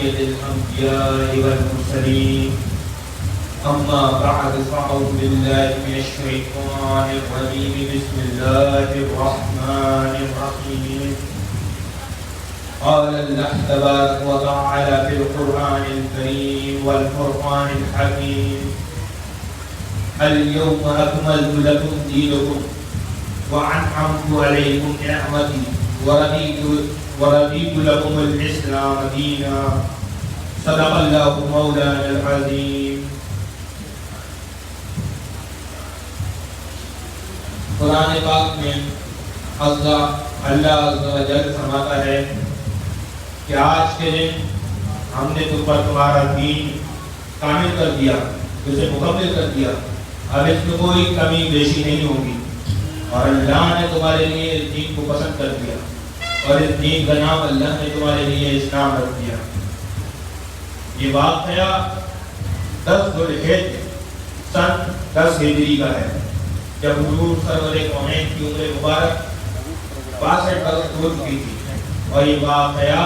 سید الانبیاء والمرسلین اما بعد فاعوذ باللہ من الشیطان الرجیم بسم اللہ الرحمن الرحیم قال اللہ تبارک وتعالی فی القرآن الکریم والفرقان الحکیم اليوم اکملت لکم دینکم وانعمت علیکم نعمتی ورضیت لکم الاسلام دینا صدق اللہ مولانا العظیم۔ قرآن پاک میں اللہ عز و جل فرماتا ہے کہ آج کے دن ہم نے تم پر تمہارا دین کامل کر دیا، اسے مکمل کر دیا، اب اس میں کوئی کمی بیشی نہیں ہوگی، اور اللہ نے تمہارے لیے اس دین کو پسند کر دیا، اور اس دین کا نام اللہ نے تمہارے لیے اسلام رکھ دیا۔ یہ واقعہ 10 ذوالحجہ سن 10 ہجری کا ہے، جب حضور سرور کونین کی عمر مبارک 62 برس ہو چکی تھی، اور یہ واقعہ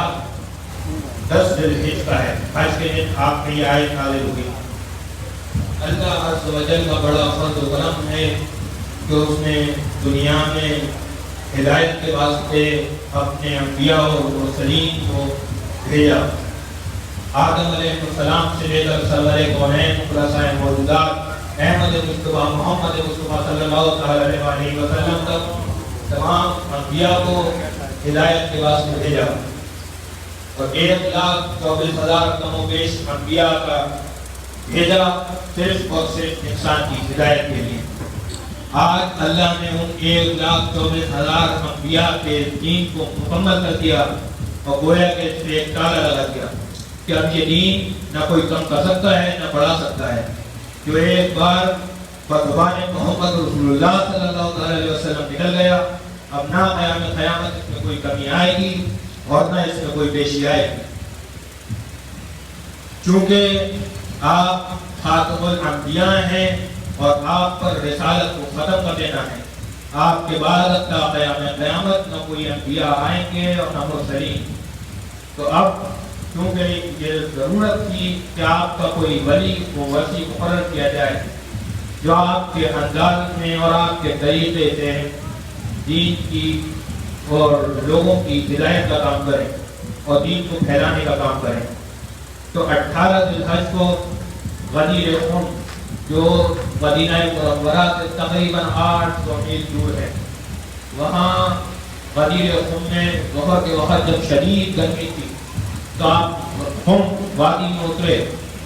10 ذوالحجہ کا ہے، حج کے دن آپ میں یہ آیت نازل ہوئی۔ اللہ عز و جل کا بڑا فضل و کرم ہے کہ اس نے دنیا میں ہدایت کے واسطے اپنے انبیاء اور مرسلین کو بھیجا۔ آدم علیہ السلام سے لے کر سرور کونین خلاصۂ موجودات احمد مصطفیٰ محمد مصطفیٰ صلی اللہ علیہ وسلم تک تمام انبیاء کو ہدایت کے واسطے بھیجا، اور 1,24,000 کم و بیش انبیاء کا بھیجا صرف اور صرف انسان کی ہدایت کے لیے۔ آج اللہ نے ان 1,24,000 انبیاء کے دین کو مکمل کر دیا، اور گویا کہ اس پہ ایک تالا لگا دیا کہ اب یہ دین نہ کوئی کم کر سکتا ہے نہ بڑھا سکتا ہے۔ جو ایک بار بزبان محمد رسول اللہ صلی اللہ علیہ وسلم نکل گیا، اب نہ قیامت اس میں کوئی کمی آئے گی اور نہ اس میں کوئی پیشی آئے گی، چونکہ آپ خاتم الانبیاء ہیں اور آپ پر رسالت کو ختم کر دینا ہے۔ آپ کے بعد تا قیامت نہ کوئی انبیاء آئیں گے اور نہ مرسلین۔ تو اب کیونکہ یہ ضرورت تھی کہ آپ کا کوئی ولی کو وسیع مقرر کیا جائے جو آپ کے انداز میں اور آپ کے طریقے سے دین کی اور لوگوں کی ہدایت کا کام کریں اور دین کو پھیلانے کا کام کریں۔ تو 18 ذی الحجہ کو غدیر خم، جو مدینہ منورہ سے تقریباً 800 میل دور ہے، وہاں غدیر خم میں ظہر کے وقت جب شدید گرمی تھی تو آپ خم وادی میں اترے،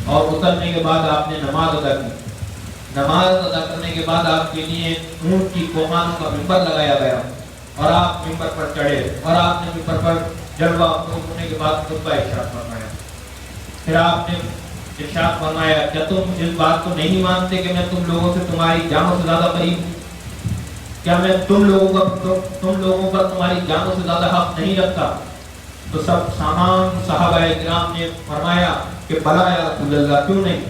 اور اترنے کے بعد آپ نے نماز ادا کی۔ نماز ادا کرنے کے بعد آپ کے لیے اونٹ کی کومانوں کا ممبر لگایا گیا، اور آپ ممبر پر چڑھے، اور آپ نے ممبر پر جلوہ ہونے کے بعد خطبہ ارشاد فرمایا۔ پھر آپ نے ارشاد فرمایا کیا تم اس بات کو نہیں مانتے کہ میں تم لوگوں سے تمہاری جانوں سے زیادہ قریب ہوں؟ کیا میں تم لوگوں پر تمہاری جانوں سے زیادہ حق نہیں رکھتا؟ تو سب سامان صحابہ کرام نے فرمایا کہ بلا یا رسول اللہ، کیوں نہیں،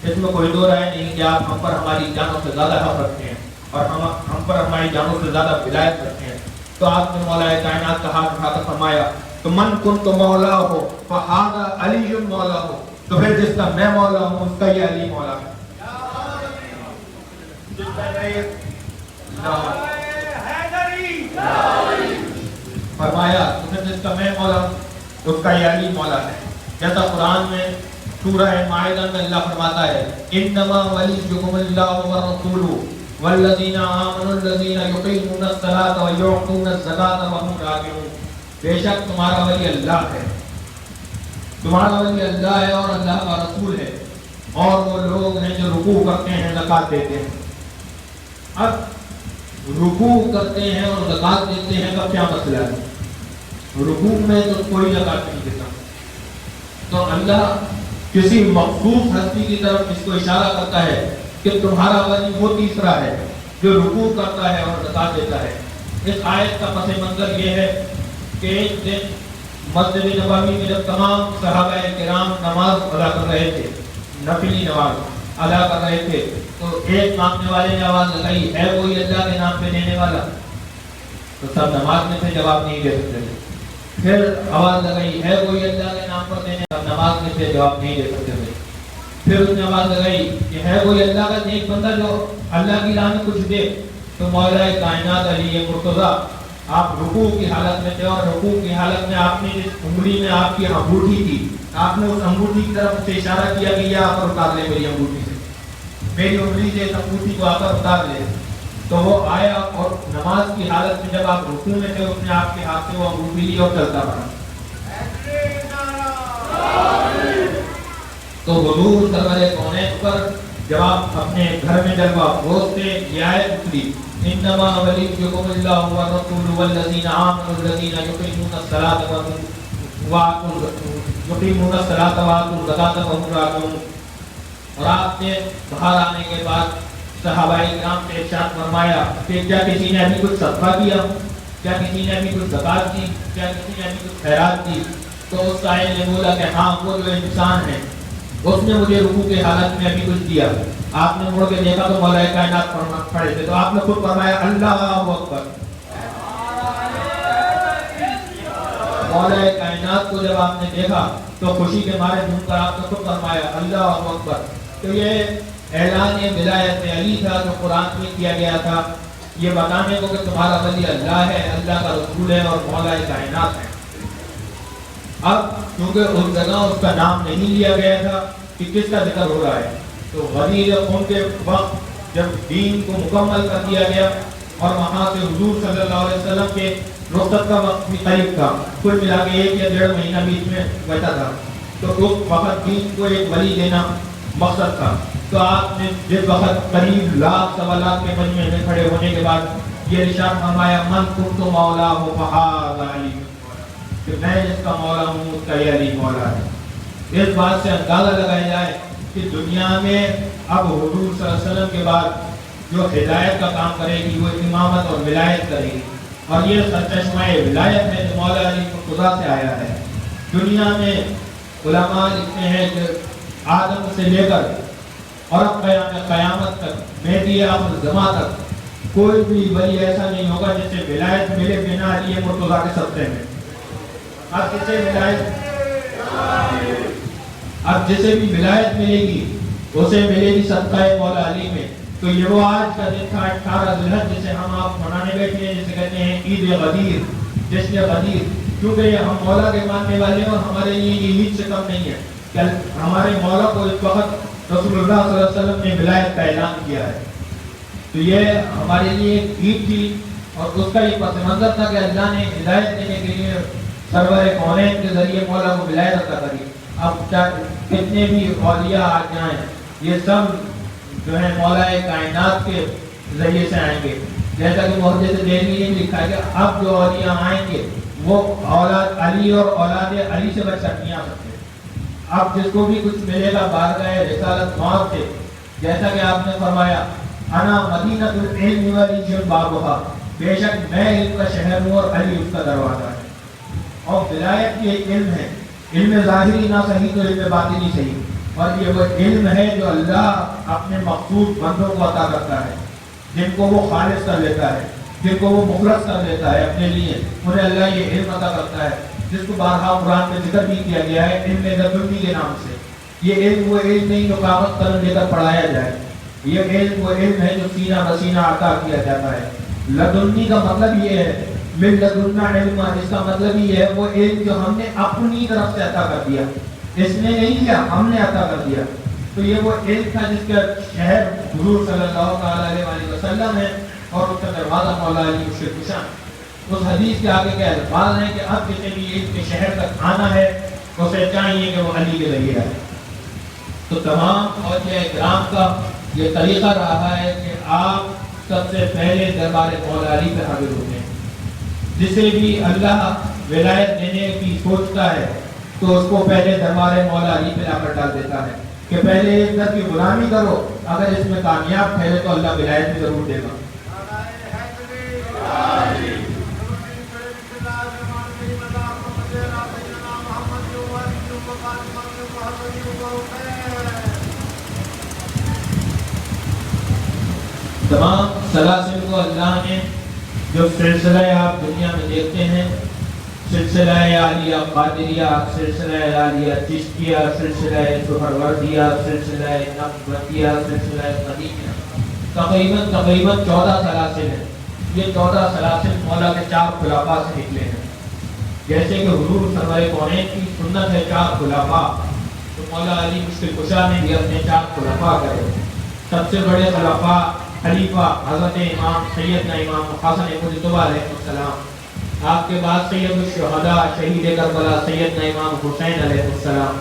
اس میں کوئی دو رائے نہیں کہ آپ ہم پر ہماری جانوں سے زیادہ حق رکھتے ہیں اور ہم پر ہماری جانوں سے زیادہ ولایت رکھتے ہیں۔ تو آپ نے مولا کائنات کا ہاتھ اٹھا کر فرمایا تو من کنت مولا ہو فہذا علی مولا ہو، تو پھر جس کا میں مولا ہوں اس کا یہ علی مولا ہے۔ فرمایا تو پھر جس کا میں مولا ہوں اس کا یہ علی مولا ہے۔ جیسا قرآن میں سورہ مائدہ میں اللہ فرماتا ہے انما ولیکم اللہ ورسولہ والذین آمنوا الذین یقیمون الصلاۃ ویؤتون الزکاۃ وهم راکعون، بے شک تمہارا ولی اللہ ہے، تمہارا ولی اللہ ہے اور اللہ کا رسول ہے، اور وہ لوگ ہیں جو رکوع کرتے ہیں زکوٰۃ دیتے ہیں۔ اب رکوع کرتے ہیں اور زکوٰۃ دیتے ہیں کا کیا مسئلہ ہے؟ رکوع میں تو کوئی زکوٰۃ نہیں دیتا، تو اللہ کسی مخصوص ہستی کی طرف اس کو اشارہ کرتا ہے کہ تمہارا ولی وہ تیسرا ہے جو رکوع کرتا ہے اور زکوٰۃ دیتا ہے۔ اس آیت کا پس منظر یہ ہے کہ ایک دن مسجد نبوی میں جب تمام صحابہ کرام نماز ادا کر رہے تھے، نفلی نماز ادا کر رہے تھے، تو ایک مانگنے والے نے آواز لگائی ہے کوئی اللہ کے نام پہ دینے والا؟ تو سب نماز میں سے جواب نہیں دے سکتے تھے۔ پھر آواز لگائی ہے کوئی اللہ کے نام پر دینے والا؟ نماز میں سے جواب نہیں دے سکتے تھے. پھر اس نے آواز لگائی کہ ہے کوئی اللہ کا نیک بندہ جو اللہ کی راہ میں کچھ دے. تو مولا کائنات علی مرتضیٰ آپ رکوع کی حالت میں تھے اور رکوع کی حالت میں آپ نے جس انگلی میں آپ کی انگوٹھی تھی آپ نے اس انگوٹھی کی طرف سے اشارہ کیا کہ یہ آ کر اتار لے میری انگوٹھی سے, میری انگلی سے اس انگوٹھی کو آ کر اتار لے. تو وہ آیا اور نماز کی حالت میں جب آپ رکوع میں تھے اس نے آپ کے ہاتھ سے وہ انگوٹھی لی اور چلتا پڑا. تو حضور سرور کونین پر جب آپ اپنے گھر میں جب آپ روز تھے یہ آیت اتری انما ولیکم اللہ والرسول والذین آمنوا الذین یقیمون الصلاۃ وآتوا الزکاۃ وهم راکعون. اور آپ نے باہر آنے کے بعد صحابہ کرام سے ارشاد فرمایا کہ کیا کسی نے ابھی کچھ صدقہ کیا, کیا کسی نے ابھی کچھ زکات دی, کیا کسی نے ابھی کچھ خیرات دی. تو اس سائل نے بولا کہ ہاں وہ جو انسان ہے اس نے مجھے رکوع کی حالت میں ابھی کچھ دیا. آپ نے مڑ کے دیکھا تو مولا کائنات پڑھے تھے تو آپ نے خود فرمایا اللہ اکبر. مولا کائنات کو جب آپ نے دیکھا تو خوشی کے مارے جھوم کر آپ نے خود فرمایا اللہ اکبر. تو یہ اعلان ولایت علی تھا جو قرآن میں کیا گیا تھا, یہ بتانے کو کہ تمہارا ولی اللہ ہے, اللہ کا رسول ہے اور مولا کائنات ہے. اب کیونکہ اس جگہ اس کا نام نہیں لیا گیا تھا کہ کس کا ذکر ہو رہا ہے, تو غدیر خون کے وقت جب دین کو مکمل کر دیا گیا اور وہاں سے حضور صلی اللہ علیہ وسلم کے رخصت کا وقت بھی قریب تھا, کل ملا کے 1 یا 1.5 مہینہ بیچ میں بچا تھا, تو اس وقت دین کو ایک ولی دینا مقصد تھا. تو آپ نے جس وقت قریب لاکھ سوا لاکھ کے مجمع میں کھڑے ہونے کے بعد یہ ارشاد فرمایا من کنت مولا ہو فہذا علی, کہ میں جس کا مولا ہوں اس کا یہ علی مولا ہے. اس بات سے اندازہ لگایا جائے کہ دنیا میں اب حضور صلی اللہ علیہ وسلم کے بعد جو ہدایت کا کام کرے گی وہ امامت اور ولایت کرے گی, اور یہ سرچشمہ ولایت ہے جو مولا علی مرتضیٰ سے آیا ہے. دنیا میں علماء لکھتے ہیں کہ آدم سے لے کر اور اب قیامت تک مہدی آخر زمان تک کوئی بھی ولی ایسا نہیں ہوگا جسے ولایت ملے بنا علی مرتضیٰ کے صدقے میں. اب جسے بھی ولایت ملے گی اسے ملے گی صدقہ مولا علی میں. تو یہ وہ آج کا دن تھا 18 ذوالحج جسے ہم آپ منانے بیٹھے ہیں, جسے کہتے ہیں عید غدیر, جشن غدیر, کیونکہ ہم مولا کے ماننے والے ہیں اور ہمارے لیے یہ عید سے کم نہیں ہے کہ ہمارے مولا کو اس وقت رسول اللہ صلی اللہ علیہ وسلم نے ولایت کا اعلان کیا ہے. تو یہ ہمارے لیے ایک عید تھی اور اس کا یہ پس منظر تھا کہ اللہ نے ہدایت دینے کے لیے سرور کونین کے ذریعے مولا کو ولایت عطا کری. اب کتنے بھی اولیاء آ جائیں یہ سب جو ہے مولا کائنات کے ذریعے سے آئیں گے. جیسا کہ محدث دہلوی نے لکھا ہے کہ اب جو اولیاء آئیں گے وہ اولاد علی اور اولاد علی سے بچ کر نہیں آ سکتے. اب جس کو بھی کچھ ملے گا بارگاہ رسالت موت سے, جیسا کہ آپ نے فرمایا انا مدینہ العلم وعلی بابھا, بے شک میں علم کا شہر ہوں اور علی اس کا دروازہ ہے. اور ولایت کی ایک علم ہے, علم ظاہری نہ صحیح تو علم باطنی صحیح, اور یہ وہ علم ہے جو اللہ اپنے مخصوص بندوں کو عطا کرتا ہے, جن کو وہ خالص کر لیتا ہے, جن کو وہ مخلص کر لیتا ہے اپنے لیے, انہیں اللہ یہ علم عطا کرتا ہے جس کو بارہا قرآن میں ذکر بھی کیا گیا ہے علم لدنی کے نام سے. یہ علم وہ علم نہیں جو کاغذ قلم لے کر پڑھایا جائے, یہ علم وہ علم ہے جو سینہ بسینہ عطا کیا جاتا ہے. لدنی کا مطلب یہ ہے من لدنا علم, اس کا مطلب یہ ہے وہ علم جو ہم نے اپنی طرف سے عطا کر دیا, اس نے نہیں دیا ہم نے عطا کر دیا. تو یہ وہ علم تھا جس کا شہر حضور صلی اللہ علیہ وسلم ہے اور اس کا دروازہ مولا علی مشرف شان. اس حدیث کے آگے کے الفاظ ہیں کہ اب کسی بھی علم کے شہر تک آنا ہے اسے چاہیے کہ وہ علی کے ذریعے آئے. تو تمام اولیاء کرام کا یہ طریقہ رہا ہے کہ آپ سب سے پہلے دربار مولا علی پہ حاضر ہوتے ہیں. جسے بھی اللہ ولایت دینے کی سوچتا ہے تو اس کو پہلے دربار مولا علی پہ لا کر ڈال دیتا ہے کہ پہلے ایک در کی غلامی کرو, اگر اس میں کامیاب ٹھہرے تو اللہ ولایت بھی ضرور دے گا. تمام سلاسل کو اللہ نے جو سلسلہ آپ دنیا میں دیکھتے ہیں سلسلہ عالیہ قادریہ، سلسلہ عالیہ چشتیہ، سلسلہ سہروردیہ، سلسلہ نقشبندیہ، سلسلہ قدیمیہ، تقریباً 14 سلاسل ہیں۔ یہ 14 سلاسل مولا کے 4 خلفاء سے نکلے ہیں۔ جیسے کہ حضور سرور کونین کی سنت ہے 4 خلفاء، تو مولا علی مشکل کشا نے بھی اپنے 4 خلفاء کرے۔ سب سے بڑے خلفاء خلیفہ حضرت امام سیدنا امام حسن مجتبی علیہ السلام، آپ کے بعد سید الشہداء شہید کربلا سیدنا امام حسین علیہ السلام،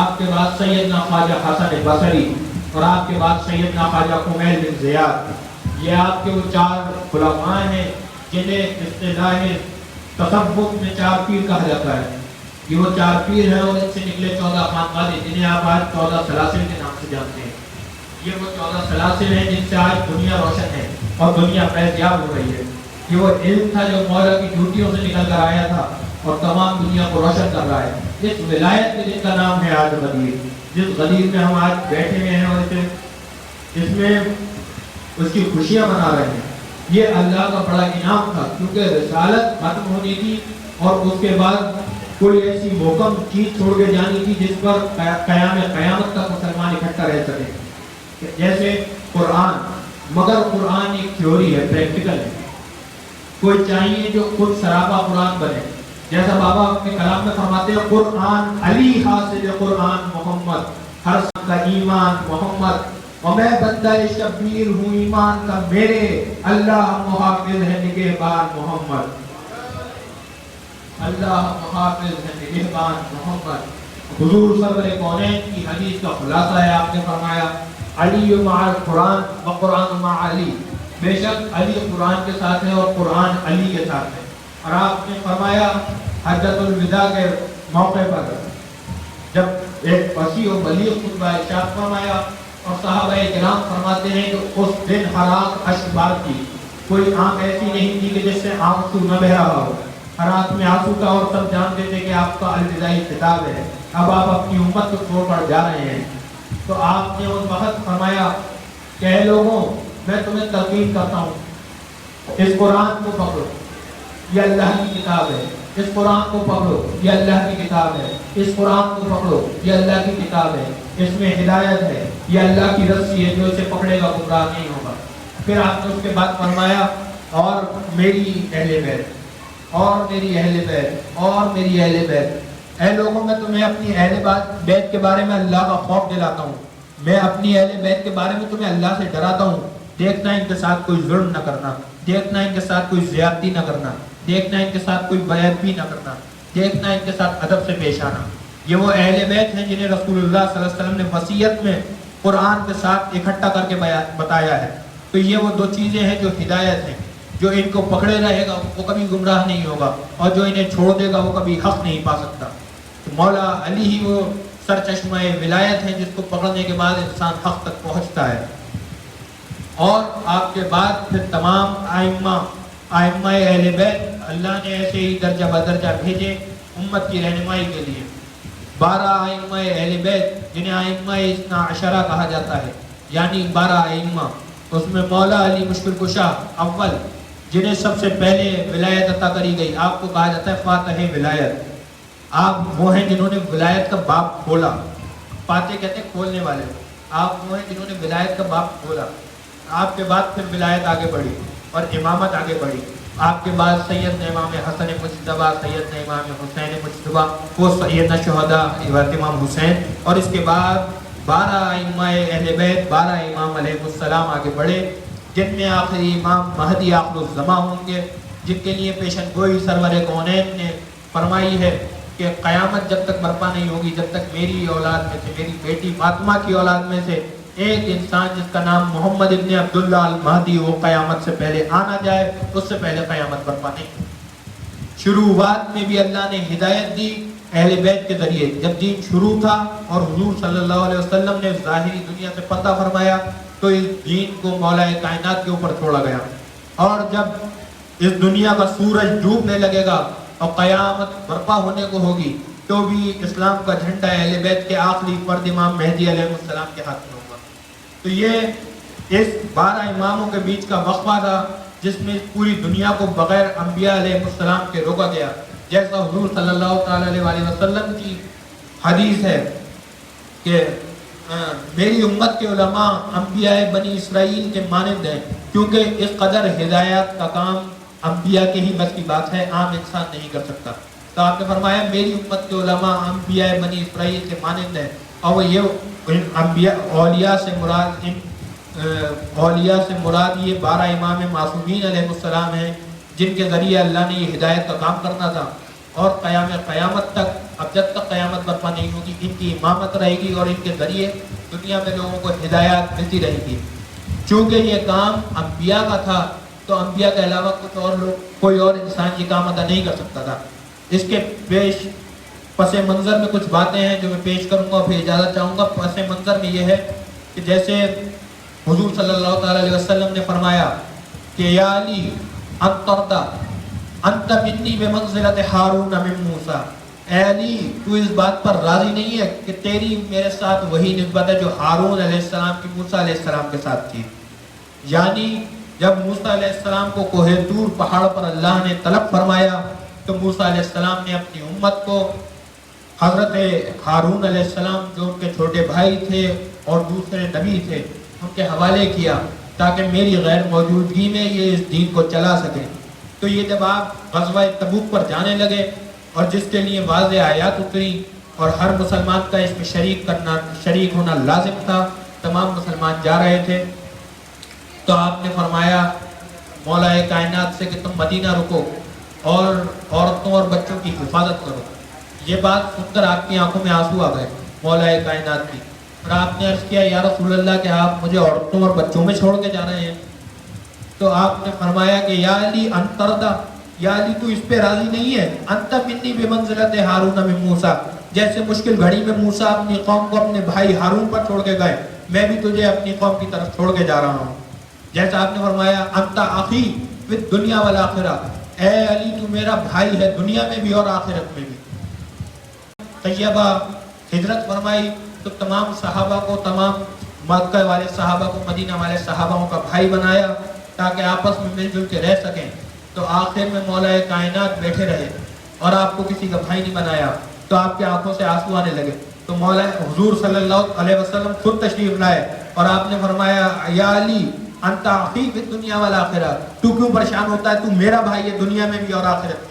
آپ کے بعد سیدنا خواجہ حسن بصری، اور آپ کے بعد سیدنا خواجہ کمیل بن زیاد۔ یہ آپ کے وہ 4 خلفاء ہیں جنہیں اصطلاح تصوف میں 4 پیر کہا جاتا ہے۔ یہ وہ 4 پیر ہیں اور ان سے نکلے 14 خانقادے جنہیں آپ آج 14 سلاسل کے نام سے جانتے ہیں۔ یہ وہ 14 سلاسل ہیں جن سے آج دنیا روشن ہے اور دنیا فیض یاب ہو رہی ہے۔ یہ وہ علم تھا جو مولا کی ڈیوٹیوں سے نکل کر آیا تھا اور تمام دنیا کو روشن کر رہا ہے۔ اس ولایت کے جن کا نام ہے آج غدیر، جس غدیر میں ہم آج بیٹھے ہوئے ہیں اور اس میں اس کی خوشیاں منا رہے ہیں، یہ اللہ کا بڑا انعام تھا، کیونکہ رسالت ختم ہونی تھی اور اس کے بعد کوئی ایسی محکم چیز چھوڑ کے جانی تھی جس پر قیامت تک مسلمان اکٹھا رہ سکے، جیسے قرآن۔ مگر قرآن ایک تھیوری ہے، پریکٹیکل ہے۔ کوئی چاہیے جو خود سراپا قرآن بنے، جیسا بابا اپنے کلام میں فرماتے ہیں قرآن علی حاصل قرآن محمد، ہر سب کا ایمان محمد، اور میں بندہ شبیر ہوں ایمان کا میرے، اللہ محافظ ہے نگہبان محمد، اللہ محافظ ہے نگہبان محمد۔ حضور سرور کونین کی حدیث کا خلاصہ ہے، آپ نے فرمایا علی مع القرآن و قرآن مع علی، بے شک علی قرآن کے ساتھ ہے اور قرآن علی کے ساتھ ہے۔ اور آپ نے فرمایا حجۃ الوداع کے موقع پر جب ایک فصیح و بلیغ خطبہ ارشاد فرمایا، اور صحابہ کرام فرماتے ہیں کہ اس دن حرام اشبار کی کوئی آنکھ ایسی نہیں تھی کہ جس سے آنسو نہ بہ رہا ہو، ہر آنکھ میں آنسو تھا، اور سب جانتے تھے کہ آپ کا الوداعی خطاب ہے، اب آپ اپنی امت کو چھوڑ کر جا رہے ہیں۔ تو آپ نے اس وقت فرمایا کہ اے لوگوں، میں تمہیں تلقین کرتا ہوں، اس قرآن کو پکڑو، یہ اللہ کی کتاب ہے، اس قرآن کو پکڑو، یہ اللہ کی کتاب ہے، اس قرآن کو پکڑو، یہ اللہ کی کتاب ہے، اس میں ہدایت ہے، یہ اللہ کی رسی ہے، جو اسے پکڑے گا گمراہ نہیں ہوگا۔ پھر آپ نے اس کے بعد فرمایا اور میری اہل بیت، اور میری اہل بیت، اور میری اہل بیت۔ اے لوگوں، میں تمہیں اپنی اہل بیت کے بارے میں اللہ کا خوف دلاتا ہوں، میں اپنی اہل بیت کے بارے میں تمہیں اللہ سے ڈراتا ہوں، دیکھنا ان کے ساتھ کوئی ظلم نہ کرنا، دیکھنا ان کے ساتھ کوئی زیادتی نہ کرنا، دیکھنا ان کے ساتھ کوئی بے ادبی نہ کرنا، دیکھنا ان کے ساتھ ادب سے پیش آنا۔ یہ وہ اہل بیت ہیں جنہیں رسول اللہ صلی اللہ علیہ وسلم نے وصیت میں قرآن کے ساتھ اکٹھا کر کے بتایا ہے۔ تو یہ وہ 2 چیزیں ہیں جو ہدایت ہیں، جو ان کو پکڑے رہے گا وہ کبھی گمراہ نہیں ہوگا، اور جو انہیں چھوڑ دے گا وہ کبھی حق نہیں پا سکتا۔ تو مولا علی ہی وہ سرچشمہ ولایت ہے جس کو پکڑنے کے بعد انسان حق تک پہنچتا ہے۔ اور آپ کے بعد پھر تمام ائمہ اہل بیت اللہ نے ایسے ہی درجہ بدرجہ بھیجے امت کی رہنمائی کے لیے۔ 12 ائمہ اہل بیت جنہیں ائمہ اثنا عشرہ کہا جاتا ہے، یعنی 12 ائمہ، اس میں مولا علی مشکل کشا اول جنہیں سب سے پہلے ولایت عطا کری گئی، آپ کو کہا جاتا ہے فاتح ولایت۔ آپ وہ ہیں جنہوں نے ولایت کا باب کھولا، فاتح کہتے ہیں کھولنے والے، آپ وہ ہیں جنہوں نے ولایت کا باب کھولا۔ آپ کے بعد پھر ولایت آگے بڑھی اور امامت آگے بڑھی۔ آپ کے بعد سیدنا امام حسن مجتبی، سیدنا امام حسین مجتبی، وہ سیدنا شہداء امام حسین، اور اس کے بعد 12 ائمہ اہل بیت، 12 امام علیہ السلام آگے بڑھے، جن میں آخری امام مہدی آخر الزماں ہوں گے، جن کے لیے پیشن گوئی سرور کونین نے فرمائی ہے کہ قیامت جب تک برپا نہیں ہوگی، جب تک میری اولاد میں سے، میری بیٹی فاطمہ کی اولاد میں سے ایک انسان جس کا نام محمد ابن عبداللہ المہدی وہ قیامت سے پہلے آنا جائے، اس سے پہلے قیامت برپا نہیں۔ شروعات میں بھی اللہ نے ہدایت دی اہل بیت کے ذریعے، جب دین شروع تھا اور حضور صلی اللہ علیہ وسلم نے ظاہری دنیا سے پردہ فرمایا تو اس دین کو مولا کائنات کے اوپر چھوڑا گیا، اور جب اس دنیا کا سورج ڈوبنے لگے گا اور قیامت برپا ہونے کو ہوگی تو بھی اسلام کا جھنڈا اہل بیت کے آخری فرد امام مہدی علیہ السلام کے ہاتھ میں ہوگا۔ تو یہ اس 12 اماموں کے بیچ کا وقفہ تھا جس میں پوری دنیا کو بغیر انبیاء علیہ السلام کے روکا گیا، جیسا حضور صلی اللہ تعالی علیہ وسلم کی حدیث ہے کہ میری امت کے علماء انبیاء بنی اسرائیل کے مانند ہیں، کیونکہ اس قدر ہدایت کا کام انبیاء کے ہی بس کی بات ہے، عام انسان نہیں کر سکتا۔ تو آپ نے فرمایا میری امت کے علماء انبیاء بنی اسرائیل کے مانند ہیں، اور وہ یہ انبیاء اولیاء سے مراد یہ 12 امام معصومین علیہ السلام ہیں، جن کے ذریعے اللہ نے یہ ہدایت کا کام کرنا تھا، اور قیامت تک، اب جب تک قیامت برپا نہیں ہوگی، ان کی امامت رہے گی اور ان کے ذریعے دنیا میں لوگوں کو ہدایت ملتی رہے گی۔ چونکہ یہ کام انبیاء کا تھا تو انبیاء کے علاوہ کوئی اور انسان یہ کام ادا نہیں کر سکتا تھا۔ اس کے پس منظر میں کچھ باتیں ہیں جو میں پیش کروں گا، پھر اجازت چاہوں گا۔ پس منظر میں یہ ہے کہ جیسے حضور صلی اللہ تعالی علیہ وسلم نے فرمایا کہ یا علی انت منی بمنزلت ہارون من موسیٰ، اے علی تو اس بات پر راضی نہیں ہے کہ تیری میرے ساتھ وہی نسبت ہے جو ہارون علیہ السلام کی موسیٰ علیہ السلام کے ساتھ تھی۔ یعنی جب موسیٰ علیہ السلام کو کوہ طور پہاڑ پر اللہ نے طلب فرمایا تو موسیٰ علیہ السلام نے اپنی امت کو حضرت ہارون علیہ السلام جو ان کے چھوٹے بھائی تھے اور دوسرے نبی تھے ان کے حوالے کیا تاکہ میری غیر موجودگی میں یہ اس دین کو چلا سکیں۔ تو یہ جب آپ غزوہ تبوک پر جانے لگے اور جس کے لیے واضح آیات اتری اور ہر مسلمان کا اس میں شریک ہونا لازم تھا، تمام مسلمان جا رہے تھے، تو آپ نے فرمایا مولا کائنات سے کہ تم مدینہ رکو اور عورتوں اور بچوں کی حفاظت کرو۔ یہ بات سن کر آپ کی آنکھوں میں آنسو آ گئے مولا کائنات کی، اور آپ نے عرض کیا یا رسول اللہ کہ آپ مجھے عورتوں اور بچوں میں چھوڑ کے جا رہے ہیں؟ تو آپ نے فرمایا کہ یا علی انتردا، یا علی تو اس پہ راضی نہیں ہے، انت منی بمنزلت ہارون من موسیٰ، جیسے مشکل گھڑی میں موسیٰ اپنی قوم کو اپنے بھائی ہارون پر چھوڑ کے گئے، میں بھی تجھے اپنی قوم کی طرف چھوڑ کے جا رہا ہوں۔ جیسا آپ نے فرمایا انت اخی فی الدنیا والآخرہ، اے علی تو میرا بھائی ہے دنیا میں بھی اور آخرت میں بھی۔ طیبہ ہجرت فرمائی تو تمام صحابہ کو، تمام مکہ والے صحابہ کو مدینہ والے صحابہ کا بھائی بنایا تاکہ آپس میں مل جل کے رہ سکیں۔ تو آخر میں مولا کائنات بیٹھے رہے اور آپ کو کسی کا بھائی نہیں بنایا، تو آپ کی آنکھوں سے آنسو آنے لگے، تو مولا حضور صلی اللہ علیہ وسلم خود تشریف لائے اور آپ نے فرمایا یا علی انت اخی فی الدنیا والآخرہ، تو کیوں پریشان ہوتا ہے، تو میرا بھائی ہے دنیا میں بھی اور آخرت میں۔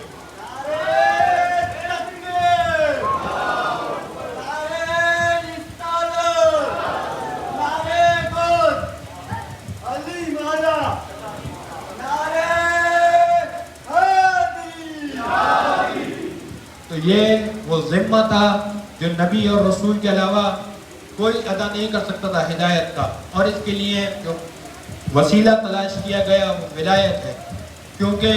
تو یہ وہ ذمہ تھا جو نبی اور رسول کے علاوہ کوئی ادا نہیں کر سکتا تھا ہدایت کا، اور اس کے لیے جو وسیلہ تلاش کیا گیا وہ ولایت ہے۔ کیونکہ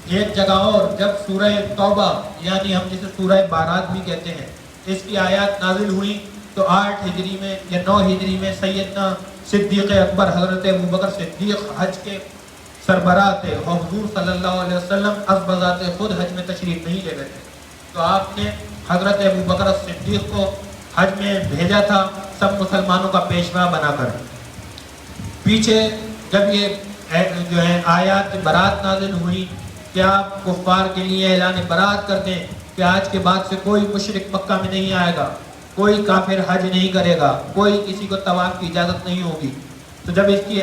ایک جگہ اور جب سورہ توبہ یعنی ہم جسے سورہ بارات بھی کہتے ہیں اس کی آیات نازل ہوئی تو 8 ہجری میں یا 9 ہجری میں سیدنا صدیق اکبر حضرت ابوبکر صدیق حج کے سربراہ تھے اور حضور صلی اللہ علیہ وسلم از بذات خود حج میں تشریف نہیں لے گئے تھے، تو آپ نے حضرت ابوبکر صدیق کو حج میں بھیجا تھا سب مسلمانوں کا پیشوا بنا کر۔ پیچھے جب یہ جو ہے آیات برات نازل ہوئی کہ آپ کفار کے لیے اعلان برات کر دیں کہ آج کے بعد سے کوئی مشرک مکہ میں نہیں آئے گا، کوئی کافر حج نہیں کرے گا، کوئی کسی کو طواف کی اجازت نہیں ہوگی، تو جب اس کی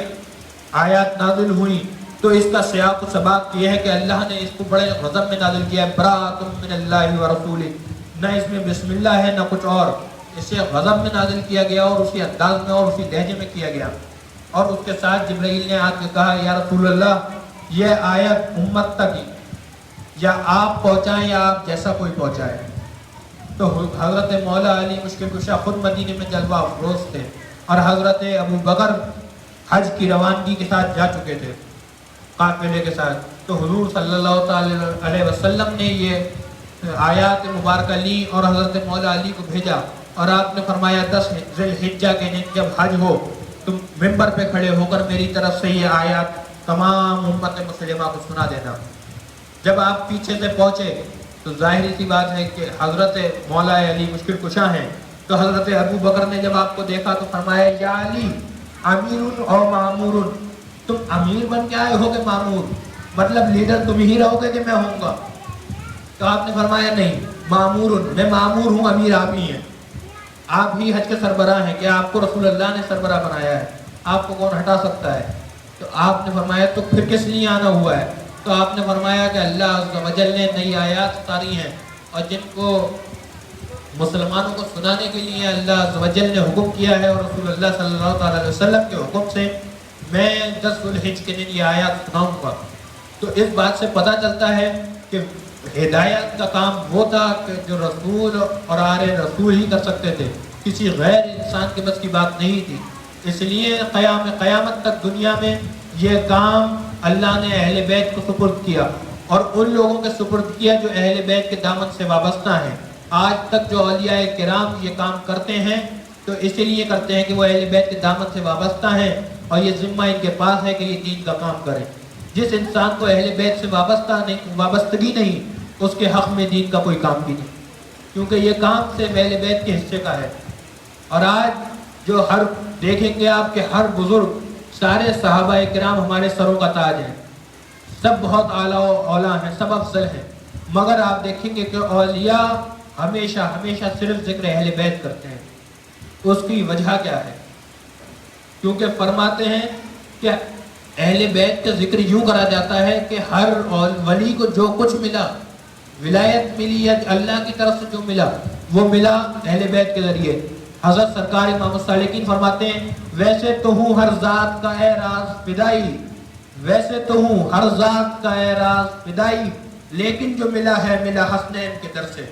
آیات نازل ہوئی تو اس کا سیاق و سباق یہ ہے کہ اللہ نے اس کو بڑے غضب میں نازل کیا ہے، براۃ من اللہ ورسولہ، نہ اس میں بسم اللہ ہے نہ کچھ اور، اسے غضب میں نازل کیا گیا اور اسی انداز میں اور اسی لہجے میں کیا گیا، اور اس کے ساتھ جبرائیل نے آ کے کہا یا رسول اللہ یہ آیت امت تک یا آپ پہنچائیں یا آپ جیسا کوئی پہنچائے۔ تو حضرت مولا علی مشکل کشا خود مدینے میں جلوہ افروز تھے اور حضرت ابوبکر حج کی روانگی کے ساتھ جا چکے تھے قافلے کے ساتھ، تو حضور صلی اللہ تعالی علیہ وسلم نے یہ آیات مبارکہ لی اور حضرت مولا علی کو بھیجا اور آپ نے فرمایا 10 ذی الحجہ کے دن جب حج ہو تم ممبر پہ کھڑے ہو کر میری طرف سے یہ آیات تمام امت مسلمہ کو سنا دینا۔ جب آپ پیچھے سے پہنچے تو ظاہری سی بات ہے کہ حضرت مولا علی مشکل کشا ہیں، تو حضرت ابوبکر نے جب آپ کو دیکھا تو فرمایا یا علی امیر اور معمور، تم امیر بن کے آئے ہو کہ معمور، مطلب لیڈر تم ہی رہو گے کہ میں ہوں گا؟ تو آپ نے فرمایا نہیں، معمور، میں معمور ہوں، امیر آپ ہی ہیں، آپ ہی حج کے سربراہ ہیں، کہ آپ کو رسول اللہ نے سربراہ بنایا ہے، آپ کو کون ہٹا سکتا ہے؟ تو آپ نے فرمایا تو پھر کس لیے آنا ہوا ہے؟ تو آپ نے فرمایا کہ اللہ عز و جل نے نئی آیات اتاری ہیں اور جن کو مسلمانوں کو سنانے کے لیے اللہ عز و جل نے حکم کیا ہے، اور رسول اللہ صلی اللہ علیہ وسلم کے حکم سے میں 10 ذوالحج کے دن یہ آیات سناؤں گا۔ تو اس بات سے پتہ چلتا ہے کہ ہدایت کا کام وہ تھا کہ جو رسول اور آل رسول ہی کر سکتے تھے، کسی غیر انسان کے بس کی بات نہیں تھی۔ اس لیے قیامت تک دنیا میں یہ کام اللہ نے اہل بیت کو سپرد کیا، اور ان لوگوں کے سپرد کیا جو اہل بیت کے دامن سے وابستہ ہیں۔ آج تک جو اولیاء کرام یہ کام کرتے ہیں تو اسی لیے کرتے ہیں کہ وہ اہل بیت کے دامن سے وابستہ ہیں، اور یہ ذمہ ان کے پاس ہے کہ یہ دین کا کام کریں۔ جس انسان کو اہل بیت سے وابستگی نہیں، اس کے حق میں دین کا کوئی کام بھی نہیں، کیونکہ یہ کام صرف اہل بیت کے حصے کا ہے۔ اور آج جو ہر دیکھیں گے آپ کے ہر بزرگ، سارے صحابہ کرام ہمارے سروں کا تاج ہیں، سب بہت اعلیٰ و اولیٰ ہیں، سب افضل ہیں، مگر آپ دیکھیں گے کہ اولیاء ہمیشہ صرف ذکر اہل بیت کرتے ہیں۔ اس کی وجہ کیا ہے؟ کیونکہ فرماتے ہیں کہ اہل بیت کا ذکر یوں کرا جاتا ہے کہ ہر ولی کو جو کچھ ملا، ولایت ملی یا اللہ کی طرف سے جو ملا، وہ ملا اہل بیت کے ذریعے۔ حضرت سرکار امام الصالحین فرماتے ہیں ویسے تو ہوں ہر ذات کا اے راز فدائی، ویسے تو ہوں ہر ذات کا اے راز فدائی، لیکن جو ملا ہے ملا حسنین کے در سے۔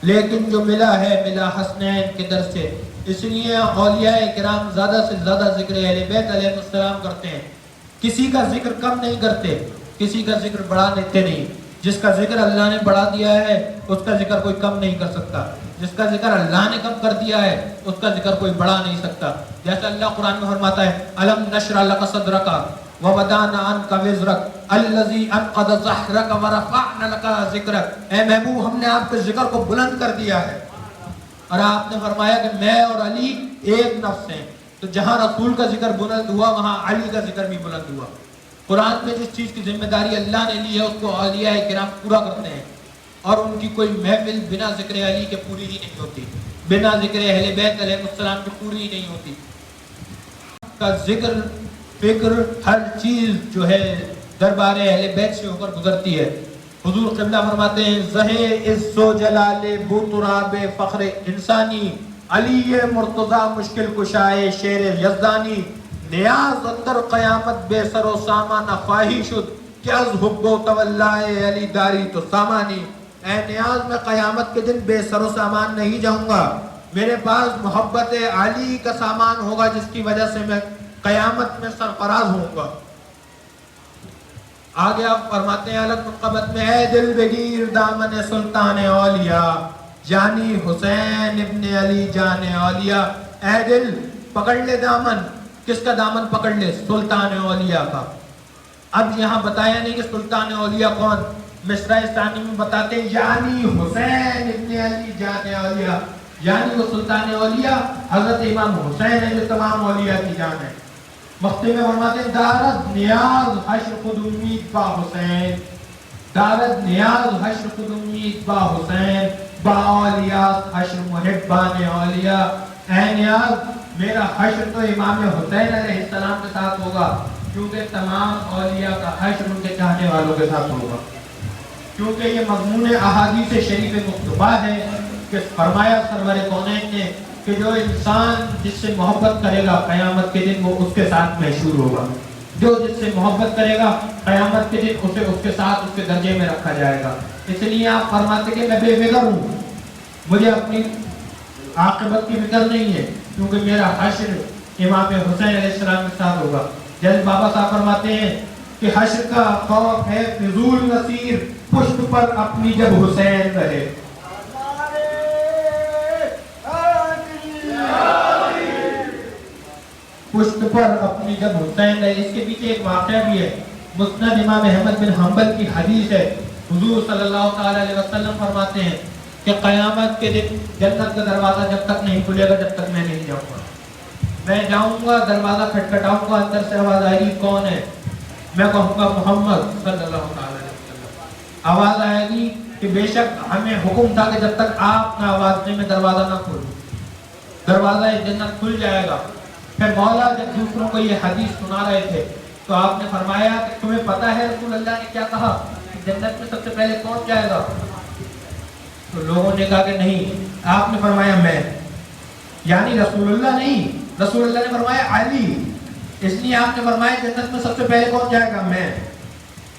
لیکن جو ملا ہے ملا حسنین کے در سے۔ اس لیے اولیاء کرام زیادہ سے زیادہ ذکر اہل بیت علیہ السلام کرتے ہیں، کسی کا ذکر کم نہیں کرتے، کسی کا ذکر بڑھا دیتے نہیں۔ جس کا ذکر اللہ نے بڑھا دیا ہے اس کا ذکر کوئی کم نہیں کر سکتا، جس کا ذکر اللہ نے کم کر دیا ہے اس کا ذکر کوئی بڑھا نہیں سکتا۔ جیسے اللہ قرآن میں فرماتا ہے الم نشرح لک صدرک ووضعنا عنک وزرک الذی انقض ظہرک ورفعنا لک ذکرک۔ اے محبوب، ہم نے آپ کے ذکر کو بلند کر دیا ہے، اور آپ نے فرمایا کہ میں اور علی ایک نفس ہیں، تو جہاں رسول کا ذکر بلند ہوا وہاں علی کا ذکر بھی بلند ہوا۔ قرآن میں جس چیز کی ذمہ داری اللہ نے لی ہے اس کو اولیاء کرام پورا کرتے ہیں، اور ان کی کوئی محفل بنا ذکر علی کے پوری ہی نہیں ہوتی، بنا ذکر اہل بیت علیہ السلام کے پوری ہی نہیں ہوتی۔ کا ذکر، فکر، ہر چیز جو ہے دربار اہل بیت سے ہو کر گزرتی ہے۔ حضور قبلہ فرماتے ہیں زہے عز و جلال بو تراب فخر انسانی، علی مرتضی مشکل کشائے شیر یزدانی، نیاز اندر قیامت بے سر و سامان خواہی شد کہ از حب و تولائے علی داری تو سامانی۔ اے نیاز، میں قیامت کے دن بے سر و سامان نہیں جاؤں گا، میرے پاس محبت علی کا سامان ہوگا جس کی وجہ سے میں قیامت میں سرفراز ہوں گا۔ آگے آپ فرماتے ہیں الگ منقبت میں اے دل بگیر دامن سلطان اولیاء جانی حسین ابن علی جان اولیاء۔ اے دل پکڑ لے دامن، کس کا دامن پکڑ لے؟ سلطان اولیاء کا۔ اب یہاں بتایا نہیں کہ سلطان اولیاء کون، مصرع ثانی میں بتاتے ہیں یعنی حسین ابن علی جان اولیاء، یعنی وہ سلطان اولیاء حضرت امام حسین ہے جو تمام اولیاء کی جان ہے۔ مختی میں فرماتے ہیں دارت نیاز حشر خود امید با حسین، دارت نیاز حشر خود امید با حسین، با اولیاء حشر محبان اولیاء۔ اے نیاز، میرا حشر تو امام حسین علیہ السلام کے ساتھ ہوگا، کیونکہ تمام اولیاء کا حشر ان کے چاہنے والوں کے ساتھ ہوگا، کیونکہ یہ مضمون احادیث شریف مصطفیٰ ہے کہ فرمایا سرور کونین نے کہ جو انسان جس سے محبت کرے گا قیامت کے دن وہ اس کے ساتھ محشور ہوگا، جو جس سے محبت کرے گا قیامت کے دن اسے اس کے ساتھ اس کے درجے میں رکھا جائے گا۔ اس لیے آپ فرماتے کہ میں بے فکر ہوں، مجھے اپنی عاقبت کی فکر نہیں ہے، کیونکہ میرا حشر امام حسین علیہ السلام کے ساتھ ہوگا۔ جیسے بابا صاحب فرماتے ہیں کہ حشر کا خوف ہے فضول نصیر، پشت پر اپنی جب حسین رہے۔ پشت پر اپنی جب حسین رہے۔ اس کے پیچھے ایک واقعہ بھی ہے، مسند امام احمد بن حنبل کی حدیث ہے۔ حضور صلی اللہ تعالی علیہ وسلم فرماتے ہیں کہ قیامت کے دن جنت کا دروازہ جب تک نہیں کھلے گا جب تک میں نہیں جاؤں گا۔ میں جاؤں گا، دروازہ کھٹکھٹاؤں گا، اندر سے آواز آئے گی کون ہے؟ میں کہوں گا محمد صلی اللہ علیہ وسلم. آواز آئے گی کہ بے شک ہمیں حکم تھا کہ جب تک آپ نہ آواز دیں میں دروازہ نہ کھولوں. دروازہ جنت کھل جائے گا. پھر مولا جب دوسروں کو یہ حدیث سنا رہے تھے تو آپ نے فرمایا کہ تمہیں پتہ ہے رسول اللہ نے کیا کہا کہ جنت میں سب سے پہلے کون جائے گا؟ تو لوگوں نے کہا کہ نہیں. آپ نے فرمایا میں. یعنی رسول اللہ نہیں، رسول اللہ نے فرمایا علی. اس لیے آپ نے فرمایا جنت میں سب سے پہلے کون جائے گا؟ میں.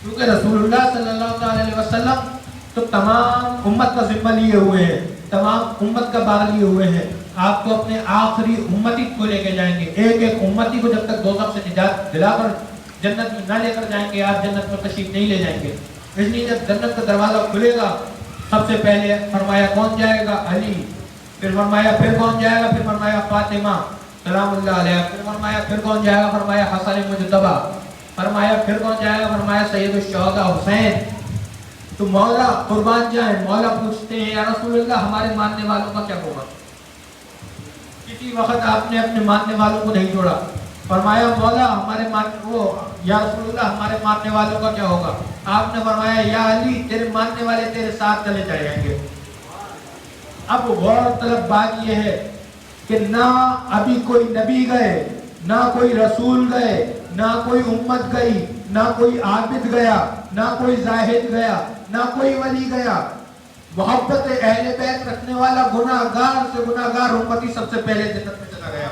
کیونکہ رسول اللہ صلی اللہ علیہ وسلم تو تمام امت کا ذمہ لیے ہوئے ہیں، تمام امت کا بار لیے ہوئے ہیں. آپ کو اپنے آخری امتی کو لے کے جائیں گے. ایک ایک امتی کو جب تک دوزخ سے نجات دلا کر جنت میں نہ لے کر جائیں گے آپ جنت میں تشریف نہیں لے جائیں گے. اس لیے جب جنت کا دروازہ کھلے گا سب سے پہلے فرمایا کون جائے گا؟ علی. پھر فرمایا پھر کون جائے گا؟ پھر فرمایا فاطمہ سلام اللہ علیہ. پھر فرمایا پھر کون جائے گا؟ فرمایا حسن مجتبی. فرمایا پھر کون جائے گا؟ فرمایا سید الشہداء حسین. تو مولا قربان جائیں، مولا پوچھتے ہیں یا رسول اللہ ہمارے ماننے والوں کا کیا ہوگا؟ کسی وقت آپ نے اپنے ماننے والوں کو نہیں چھوڑا. فرمایا مولا ہمارے یا رسول اللہ ہمارے ماننے والوں کا کیا ہوگا؟ آپ نے فرمایا یا علی تیرے ماننے والے تیرے ساتھ چلے جائیں گے. اب غور طلب بات یہ ہے کہ نہ ابھی کوئی نبی گئے، نہ کوئی رسول گئے، نہ کوئی امت گئی، نہ کوئی عابد گیا، نہ کوئی زاہد گیا، نہ کوئی ولی گیا. محبت اہل بیت رکھنے والا گناہگار سے گناہگار امتی سب سے پہلے جنت میں چلا گیا.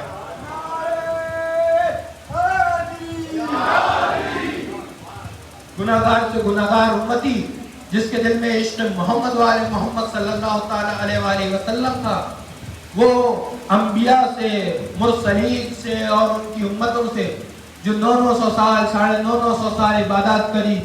گناہگار سے گناہگار امتی جس کے دل میں عشق محمد وآل محمد صلی اللہ تعالی علیہ وآلہ وسلم تھا، وہ انبیاء سے، مرسلین سے اور ان کی امتوں سے جو 900 سال 950 سال عبادات کری.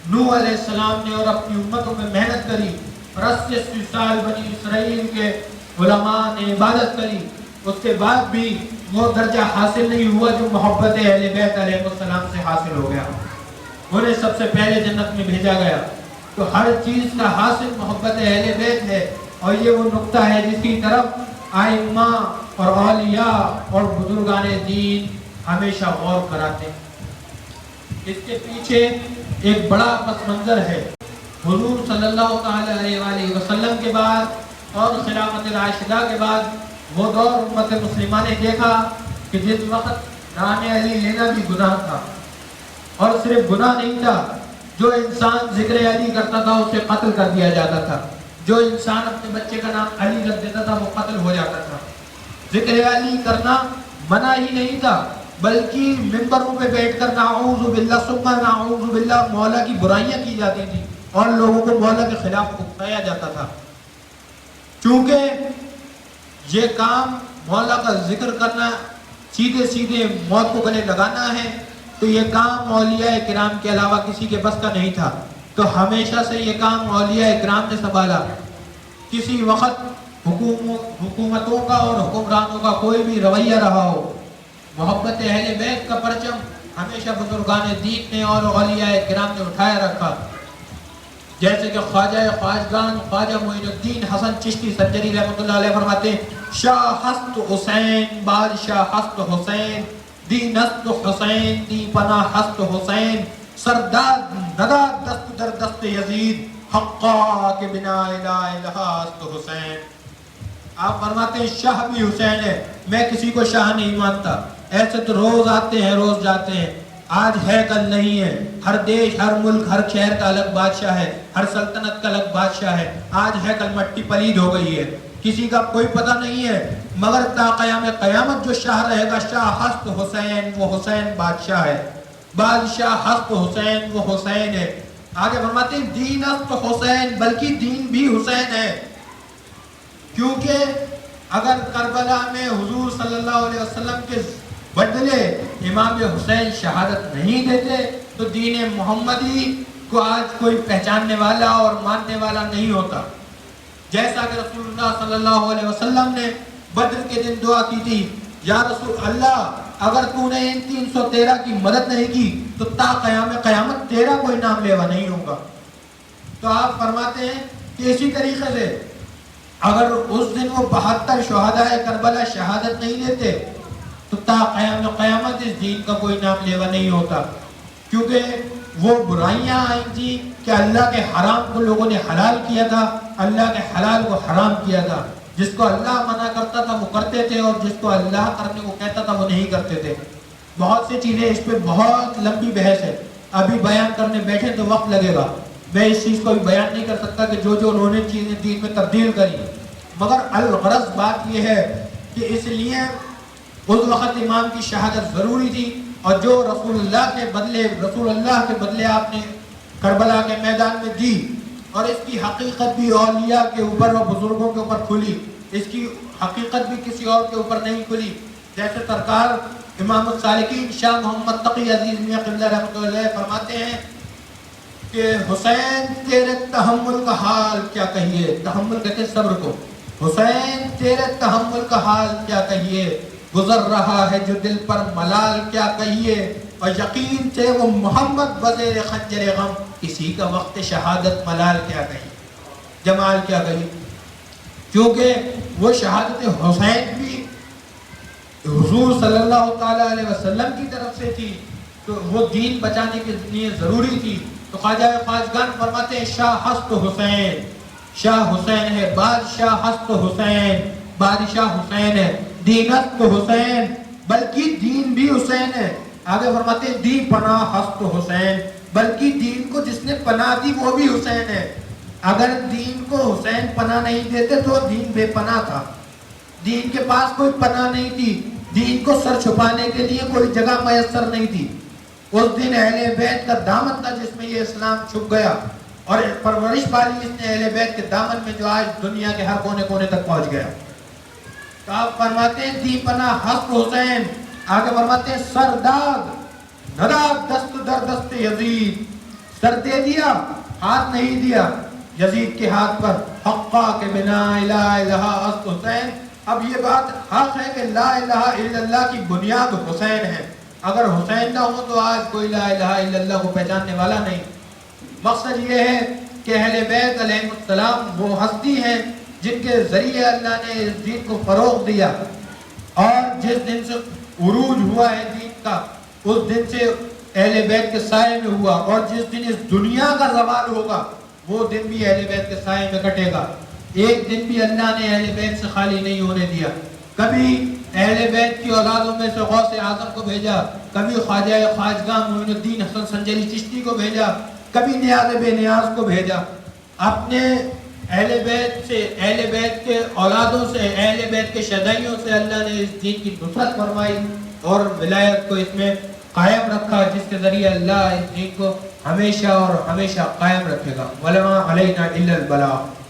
نوح علیہ السلام نے اور اپنی امتوں میں محنت کری اور 80 سال بنی اسرائیل کے علماء نے عبادت کری. اس کے بعد بھی وہ درجہ حاصل نہیں ہوا جو محبت اہل بیت علیہ السلام سے حاصل ہو گیا. انہیں سب سے پہلے جنت میں بھیجا گیا. تو ہر چیز کا حاصل محبت اہل بیت ہے اور یہ وہ نقطہ ہے جس کی طرف ائمہ اور اولیاء اور بزرگان دین ہمیشہ غور کراتے ہیں. اس کے پیچھے ایک بڑا پس منظر ہے. حضور صلی اللہ تعالی علیہ وآلہ وسلم کے بعد اور خلافت راشدہ کے بعد وہ دور امت مسلمہ نے دیکھا کہ جس وقت نام علی لینا بھی گناہ تھا. اور صرف گناہ نہیں تھا، جو انسان ذکر علی کرتا تھا اسے قتل کر دیا جاتا تھا. جو انسان اپنے بچے کا نام علی رکھ دیتا تھا وہ قتل ہو جاتا تھا. ذکر علی کرنا منع ہی نہیں تھا بلکہ ممبروں پہ بیٹھ کر نعوذ باللہ ثم نعوذ باللہ مولا کی برائیاں کی جاتی تھی اور لوگوں کو مولا کے خلاف اکسایا جاتا تھا. چونکہ یہ کام مولا کا ذکر کرنا سیدھے سیدھے موت کو گلے لگانا ہے تو یہ کام اولیاء کرام کے علاوہ کسی کے بس کا نہیں تھا. تو ہمیشہ سے یہ کام اولیاء کرام نے سنبھالا. کسی وقت حکومتوں کا اور حکمرانوں کا کوئی بھی رویہ رہا ہو، محبت اہل بیت کا پرچم ہمیشہ بزرگان دین نے اور اولیاء کرام نے اٹھایا رکھا. جیسے کہ خواجہ خواجگان خواجہ معین الدین حسن چشتی سنجری رحمۃ اللہ علیہ فرماتے ہیں شاہ ہست حسین بادشاہ ہست حسین دی نست حسین دی پناہ ہست حسین سرداد نداد دست در دست یزید حقا کے بنا الہ الہ ہست حسین. آپ فرماتے ہیں شاہ بھی حسین ہے، میں کسی کو شاہ نہیں مانتا. ایسے تو روز آتے ہیں روز جاتے ہیں، آج ہے کل نہیں ہے. ہر دیش ہر ملک ہر شہر کا الگ بادشاہ ہے، ہر سلطنت کا الگ بادشاہ ہے. آج ہے کل مٹی پلید ہو گئی ہے، کسی کا کوئی پتہ نہیں ہے. مگر تا قیام قیامت جو شاہ رہے گا شاہ ہست حسین، وہ حسین بادشاہ ہے. بادشاہ ہست حسین وہ حسین ہے. آگے فرماتے ہیں دین است حسین، بلکہ دین بھی حسین ہے. کیونکہ اگر کربلا میں حضور صلی اللہ علیہ وسلم کے بدلے امام حسین شہادت نہیں دیتے تو دین محمدی کو آج کوئی پہچاننے والا اور ماننے والا نہیں ہوتا. جیسا کہ رسول اللہ صلی اللہ علیہ وسلم نے بدر کے دن دعا کی تھی، یا رسول اللہ اگر تو نے ان 313 کی مدد نہیں کی تو تا قیام قیامت تیرا کوئی نام لیوا نہیں ہوگا. تو آپ فرماتے ہیں کہ اسی طریقے سے اگر اس دن وہ 72 شہداء کربلا شہادت نہیں دیتے تو تا قیام قیامت اس دین کا کوئی نام لیوا نہیں ہوتا. کیونکہ وہ برائیاں آئی تھی کہ اللہ کے حرام کو لوگوں نے حلال کیا تھا، اللہ کے حلال کو حرام کیا تھا، جس کو اللہ منع کرتا تھا وہ کرتے تھے، اور جس کو اللہ کرنے کو کہتا تھا وہ نہیں کرتے تھے۔ بہت سی چیزیں، اس پہ بہت لمبی بحث ہے، ابھی بیان کرنے بیٹھے تو وقت لگے گا، میں اس چیز کو بھی بیان نہیں کر سکتا کہ جو انہوں نے چیزیں دین میں تبدیل کری، مگر الغرض بات یہ ہے کہ اس لیے اس وقت امام کی شہادت ضروری تھی، اور جو رسول اللہ کے بدلے آپ نے کربلا کے میدان میں دی، اور اس کی حقیقت بھی اولیاء کے اوپر اور بزرگوں کے اوپر کھلی، اس کی حقیقت بھی کسی اور کے اوپر نہیں کھلی۔ جیسے سرکار امام السالکین شاہ محمد تقی عزیز میاں قبلہ رحمۃ اللہ علیہ فرماتے ہیں کہ حسین تیرے تحمل کا حال کیا کہیے، تحمل کہتے ہیں صبر کو، حسین تیرے تحمل کا حال کیا کہیے، گزر رہا ہے جو دل پر ملال کیا کہیے، اور یقین سے وہ محمد بزیر خنجر غم، کسی کا وقت شہادت ملال کیا کہیے، جمال کیا کہیے، کیونکہ وہ شہادت حسین بھی حضور صلی اللہ تعالیٰ علیہ وسلم کی طرف سے تھی، تو وہ دین بچانے کے لیے ضروری تھی۔ تو خواجہ خواجگان فرماتے ہیں شاہ ہست حسین، شاہ حسین ہے، بادشاہ ہست حسین، بادشاہ حسین ہے، دینست حسین، بلکہ دین بھی حسین ہے۔ آگے فرماتے ہیں دی پناہ ہست حسین، بلکہ دین کو جس نے پناہ دی وہ بھی حسین ہے۔ اگر دین کو حسین پناہ نہیں دیتے تو دین بے پناہ تھا، دین کے پاس کوئی پناہ نہیں تھی، دین کو سر چھپانے کے لیے کوئی جگہ میسر نہیں تھی۔ اس دن اہل بیت کا دامن تھا جس میں یہ اسلام چھپ گیا، اور پرورش پالی اس نے اہل بیت کے دامن میں جو آج دنیا کے ہر کونے کونے تک پہنچ گیا۔ تو آپ فرماتے ہیں دی پناہ ہست حسین، آگے فرماتے ہیں سرداد نداد دست در دست یزید، سر دے دیا ہاتھ نہیں دیا یزید کے ہاتھ پر، حقا کے بنا الہ الہ ہست حسین۔ اب یہ بات حق ہے کہ لا الہ الا اللہ کی بنیاد حسین ہے، اگر حسین نہ ہو تو آج کوئی لا الہ الا اللہ کو پہچاننے والا نہیں۔ مقصد یہ ہے کہ اہل بیت علیہ السلام وہ ہستی ہیں جن کے ذریعے اللہ نے اس دین کو فروغ دیا، اور جس دن سے عروج ہوا ہے دین کا اس دن سے اہل بیت کے سائے میں ہوا، اور جس دن اس دنیا کا زوال ہوگا وہ دن بھی اہل بیت کے سائے میں کٹے گا۔ ایک دن بھی اللہ نے اہل بیت سے خالی نہیں ہونے دیا، کبھی اہل بیت کی اولادوں میں سے غوث اعظم کو بھیجا، کبھی خواجہ خواجگاں معین الدین حسن سنجلی چشتی کو بھیجا، کبھی نیاز بے نیاز کو بھیجا۔ اپنے اہل بیت سے، اہل بیت کے اولادوں سے، اہل بیت کے شہدائیوں سے اللہ نے اس دین کی نصرت فرمائی اور ولایت کو اس میں قائم رکھا، جس کے ذریعے اللہ اس دین کو ہمیشہ اور ہمیشہ قائم رکھے گا۔ وَلَمَا عَلَيْنَا إِلَّا الْبَلَاغُ۔